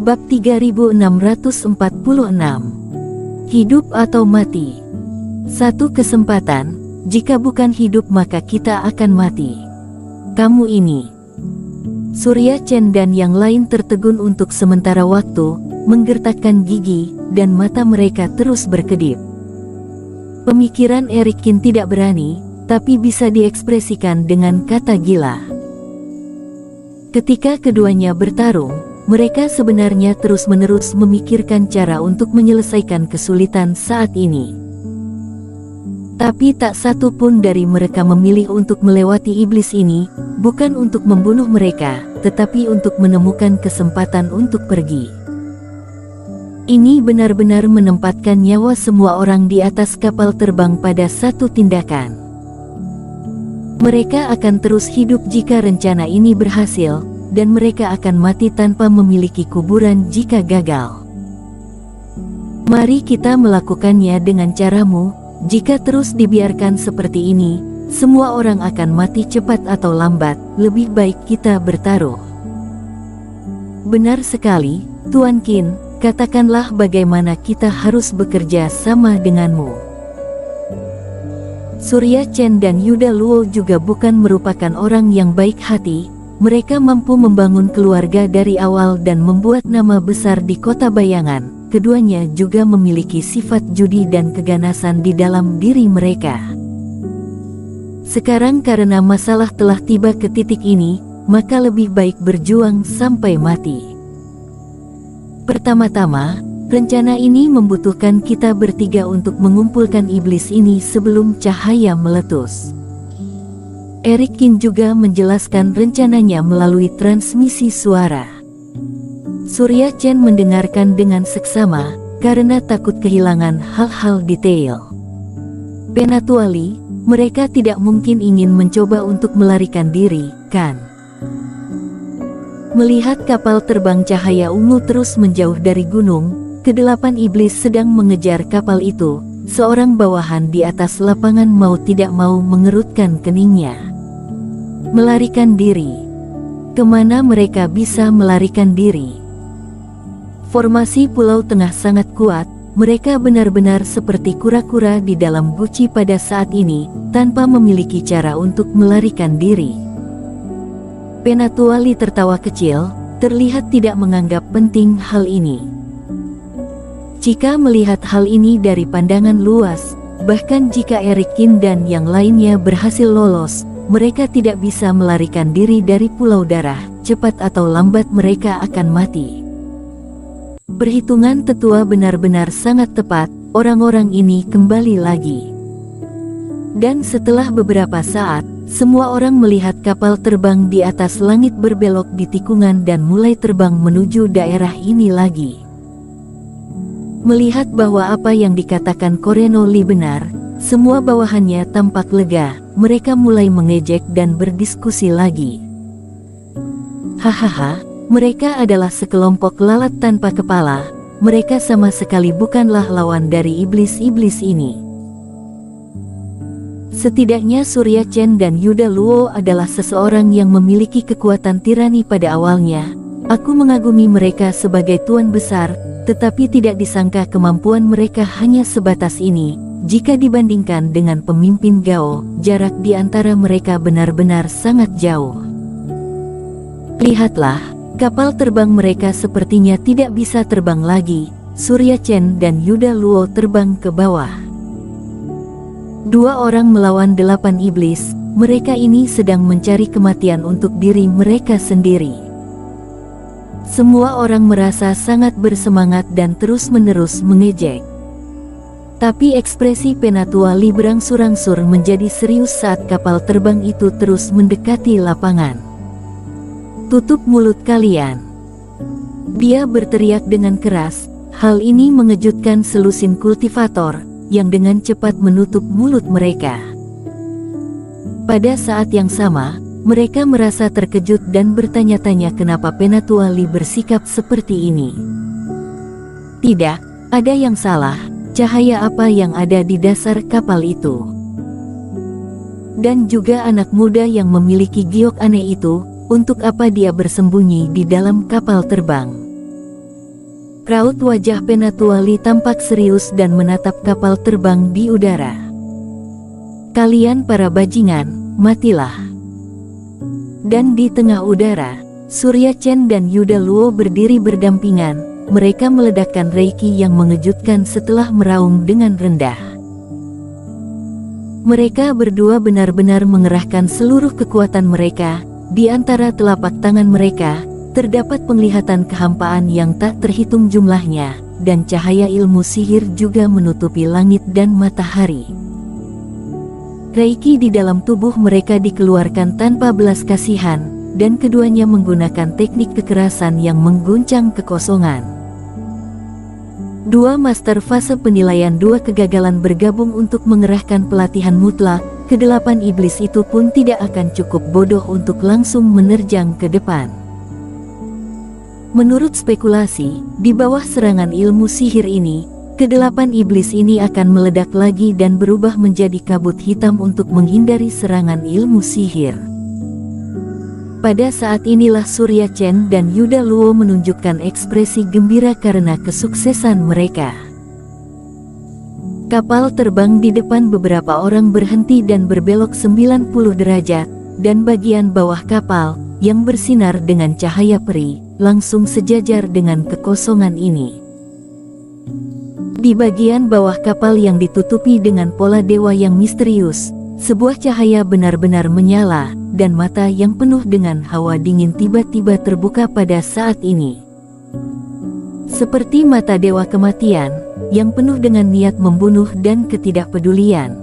Bab 3646. Hidup atau mati. Satu kesempatan, jika bukan hidup maka kita akan mati. Kamu ini. Surya Chen dan yang lain tertegun untuk sementara waktu, menggertakkan gigi, dan mata mereka terus berkedip. Pemikiran Eric Kin tidak berani, tapi bisa diekspresikan dengan kata gila. Ketika keduanya bertarung, mereka sebenarnya terus-menerus memikirkan cara untuk menyelesaikan kesulitan saat ini. Tapi tak satu pun dari mereka memilih untuk melewati iblis ini, bukan untuk membunuh mereka, tetapi untuk menemukan kesempatan untuk pergi. Ini benar-benar menempatkan nyawa semua orang di atas kapal terbang pada satu tindakan. Mereka akan terus hidup jika rencana ini berhasil, dan mereka akan mati tanpa memiliki kuburan jika gagal. Mari kita melakukannya dengan caramu. Jika terus dibiarkan seperti ini, semua orang akan mati cepat atau lambat. Lebih baik kita bertaruh. Benar sekali, Tuan Qin. Katakanlah bagaimana kita harus bekerja sama denganmu. Surya Chen dan Yuda Luo juga bukan merupakan orang yang baik hati. Mereka mampu membangun keluarga dari awal dan membuat nama besar di kota bayangan. Keduanya juga memiliki sifat judi dan keganasan di dalam diri mereka. Sekarang karena masalah telah tiba ke titik ini, maka lebih baik berjuang sampai mati. Pertama-tama, rencana ini membutuhkan kita bertiga untuk mengumpulkan iblis ini sebelum cahaya meletus. Eric Kin juga menjelaskan rencananya melalui transmisi suara. Surya Chen mendengarkan dengan seksama, karena takut kehilangan hal-hal detail. Penatuali, mereka tidak mungkin ingin mencoba untuk melarikan diri, kan? Melihat kapal terbang cahaya ungu terus menjauh dari gunung, kedelapan iblis sedang mengejar kapal itu. Seorang bawahan di atas lapangan mau tidak mau mengerutkan keningnya. Melarikan diri. Kemana mereka bisa melarikan diri? Formasi Pulau Tengah sangat kuat, mereka benar-benar seperti kura-kura di dalam guci pada saat ini, tanpa memiliki cara untuk melarikan diri. Penatuali tertawa kecil, terlihat tidak menganggap penting hal ini. Jika melihat hal ini dari pandangan luas, bahkan jika Eric Kin dan yang lainnya berhasil lolos, mereka tidak bisa melarikan diri dari Pulau Darah, cepat atau lambat mereka akan mati. Perhitungan tetua benar-benar sangat tepat, orang-orang ini kembali lagi. Dan setelah beberapa saat, semua orang melihat kapal terbang di atas langit berbelok di tikungan dan mulai terbang menuju daerah ini lagi. Melihat bahwa apa yang dikatakan Koreno Li benar, semua bawahannya tampak lega, mereka mulai mengejek dan berdiskusi lagi. Hahaha. Mereka adalah sekelompok lalat tanpa kepala, mereka sama sekali bukanlah lawan dari iblis-iblis ini. Setidaknya Surya Chen dan Yuda Luo adalah seseorang yang memiliki kekuatan tirani pada awalnya. Aku mengagumi mereka sebagai tuan besar, tetapi tidak disangka kemampuan mereka hanya sebatas ini. Jika dibandingkan dengan pemimpin Gao, jarak di antara mereka benar-benar sangat jauh. Lihatlah. Kapal terbang mereka sepertinya tidak bisa terbang lagi. Surya Chen dan Yuda Luo terbang ke bawah. 2 orang melawan 8 iblis, mereka ini sedang mencari kematian untuk diri mereka sendiri. Semua orang merasa sangat bersemangat dan terus-menerus mengejek. Tapi ekspresi Penatuali berangsur-angsur menjadi serius saat kapal terbang itu terus mendekati lapangan. Tutup mulut kalian. Dia berteriak dengan keras, hal ini mengejutkan selusin kultivator, yang dengan cepat menutup mulut mereka. Pada saat yang sama, mereka merasa terkejut dan bertanya-tanya kenapa Penatuali bersikap seperti ini. Tidak, ada yang salah, cahaya apa yang ada di dasar kapal itu? Dan juga anak muda yang memiliki giok aneh itu, untuk apa dia bersembunyi di dalam kapal terbang? Raut wajah Penatuali tampak serius dan menatap kapal terbang di udara. "Kalian para bajingan, matilah." Dan di tengah udara, Surya Chen dan Yuda Luo berdiri berdampingan. Mereka meledakkan reiki yang mengejutkan setelah meraung dengan rendah. Mereka berdua benar-benar mengerahkan seluruh kekuatan mereka. Di antara telapak tangan mereka, terdapat penglihatan kehampaan yang tak terhitung jumlahnya, dan cahaya ilmu sihir juga menutupi langit dan matahari. Reiki di dalam tubuh mereka dikeluarkan tanpa belas kasihan, dan keduanya menggunakan teknik kekerasan yang mengguncang kekosongan. Dua master fase penilaian dua kegagalan bergabung untuk mengerahkan pelatihan mutlak. Kedelapan iblis itu pun tidak akan cukup bodoh untuk langsung menerjang ke depan. Menurut spekulasi, di bawah serangan ilmu sihir ini, kedelapan iblis ini akan meledak lagi dan berubah menjadi kabut hitam untuk menghindari serangan ilmu sihir. Pada saat inilah Surya Chen dan Yuda Luo menunjukkan ekspresi gembira karena kesuksesan mereka. Kapal terbang di depan beberapa orang berhenti dan berbelok 90 derajat, dan bagian bawah kapal, yang bersinar dengan cahaya peri, langsung sejajar dengan kekosongan ini. Di bagian bawah kapal yang ditutupi dengan pola dewa yang misterius, sebuah cahaya benar-benar menyala, dan mata yang penuh dengan hawa dingin tiba-tiba terbuka pada saat ini. Seperti mata dewa kematian, yang penuh dengan niat membunuh dan ketidakpedulian.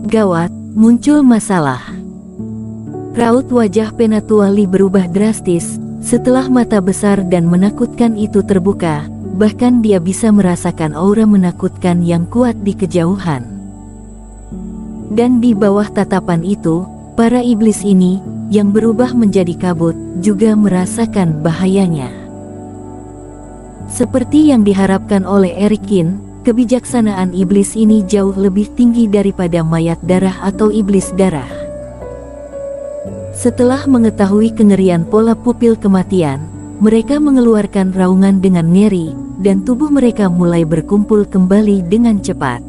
Gawat, muncul masalah. Raut wajah Penatuali berubah drastis, setelah mata besar dan menakutkan itu terbuka, bahkan dia bisa merasakan aura menakutkan yang kuat di kejauhan. Dan di bawah tatapan itu, para iblis ini, yang berubah menjadi kabut, juga merasakan bahayanya. Seperti yang diharapkan oleh Erikin, kebijaksanaan iblis ini jauh lebih tinggi daripada mayat darah atau iblis darah. Setelah mengetahui kengerian pola pupil kematian, mereka mengeluarkan raungan dengan ngeri, dan tubuh mereka mulai berkumpul kembali dengan cepat.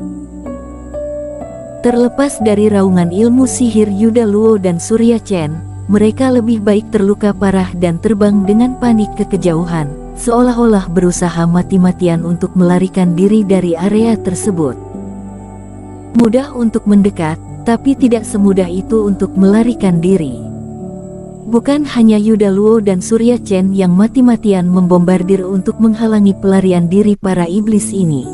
Terlepas dari raungan ilmu sihir Yuda Luo dan Surya Chen, mereka lebih baik terluka parah dan terbang dengan panik ke kejauhan, seolah-olah berusaha mati-matian untuk melarikan diri dari area tersebut. Mudah untuk mendekat, tapi tidak semudah itu untuk melarikan diri. Bukan hanya Yuda Luo dan Surya Chen yang mati-matian membombardir untuk menghalangi pelarian diri para iblis ini.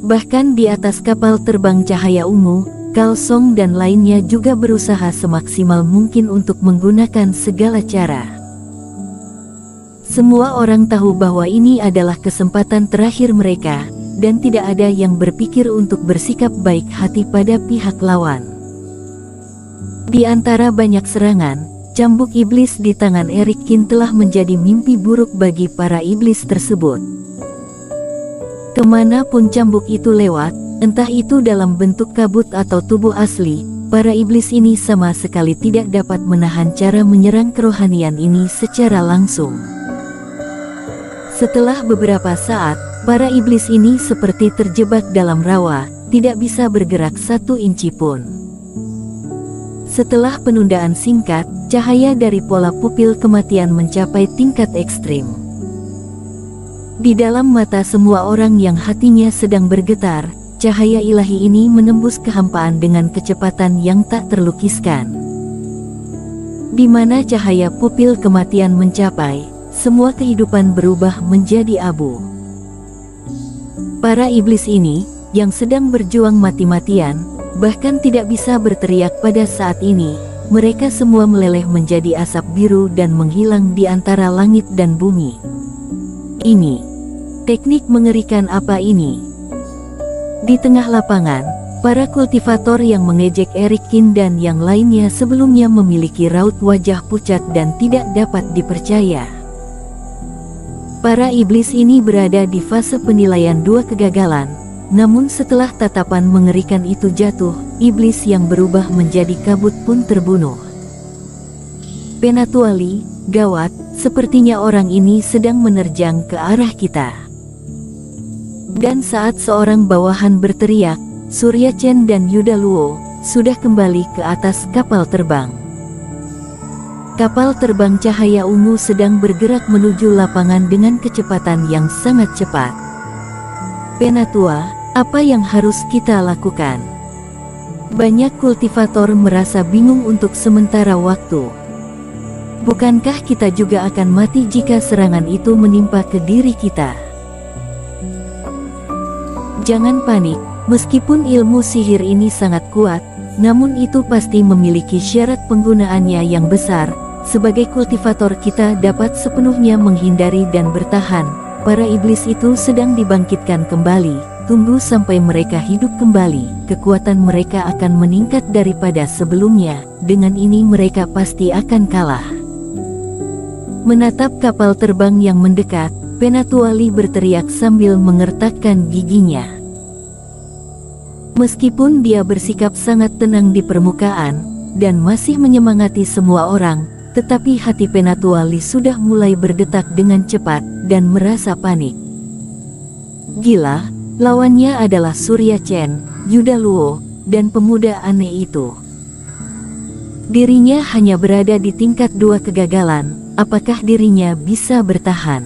Bahkan di atas kapal terbang cahaya ungu, Kalsong dan lainnya juga berusaha semaksimal mungkin untuk menggunakan segala cara. Semua orang tahu bahwa ini adalah kesempatan terakhir mereka, dan tidak ada yang berpikir untuk bersikap baik hati pada pihak lawan. Di antara banyak serangan, cambuk iblis di tangan Erikin telah menjadi mimpi buruk bagi para iblis tersebut. Kemanapun cambuk itu lewat, entah itu dalam bentuk kabut atau tubuh asli, para iblis ini sama sekali tidak dapat menahan cara menyerang kerohanian ini secara langsung. Setelah beberapa saat, para iblis ini seperti terjebak dalam rawa, tidak bisa bergerak 1 inci pun. Setelah penundaan singkat, cahaya dari pola pupil kematian mencapai tingkat ekstrim. Di dalam mata semua orang yang hatinya sedang bergetar, cahaya ilahi ini menembus kehampaan dengan kecepatan yang tak terlukiskan. Di mana cahaya pupil kematian mencapai, semua kehidupan berubah menjadi abu. Para iblis ini, yang sedang berjuang mati-matian, bahkan tidak bisa berteriak pada saat ini, mereka semua meleleh menjadi asap biru dan menghilang di antara langit dan bumi. Ini teknik mengerikan apa ini? Di tengah lapangan, para kultivator yang mengejek Erikin dan yang lainnya sebelumnya memiliki raut wajah pucat dan tidak dapat dipercaya. Para iblis ini berada di fase penilaian 2 kegagalan, namun setelah tatapan mengerikan itu jatuh, iblis yang berubah menjadi kabut pun terbunuh. Penatuali, gawat, Sepertinya orang ini sedang menerjang ke arah kita. Dan saat seorang bawahan berteriak, Surya Chen dan Yuda Luo sudah kembali ke atas kapal terbang. Kapal terbang cahaya ungu sedang bergerak menuju lapangan dengan kecepatan yang sangat cepat. Penatua, apa yang harus kita lakukan? Banyak kultivator merasa bingung untuk sementara waktu. Bukankah kita juga akan mati jika serangan itu menimpa ke diri kita? Jangan panik, meskipun ilmu sihir ini sangat kuat, namun itu pasti memiliki syarat penggunaannya yang besar. Sebagai kultivator kita dapat sepenuhnya menghindari dan bertahan. Para iblis itu sedang dibangkitkan kembali. Tunggu sampai mereka hidup kembali. Kekuatan mereka akan meningkat daripada sebelumnya. Dengan ini mereka pasti akan kalah. Menatap kapal terbang yang mendekat, Penatua Li berteriak sambil mengertakkan giginya. Meskipun dia bersikap sangat tenang di permukaan dan masih menyemangati semua orang, tetapi hati Penatua Li sudah mulai berdetak dengan cepat dan merasa panik. Gila, lawannya adalah Surya Chen, Yuda Luo, dan pemuda aneh itu. Dirinya hanya berada di tingkat 2 kegagalan, apakah dirinya bisa bertahan?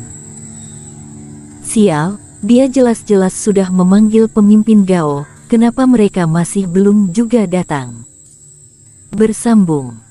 Sial, dia jelas-jelas sudah memanggil pemimpin Gao, kenapa mereka masih belum juga datang? Bersambung.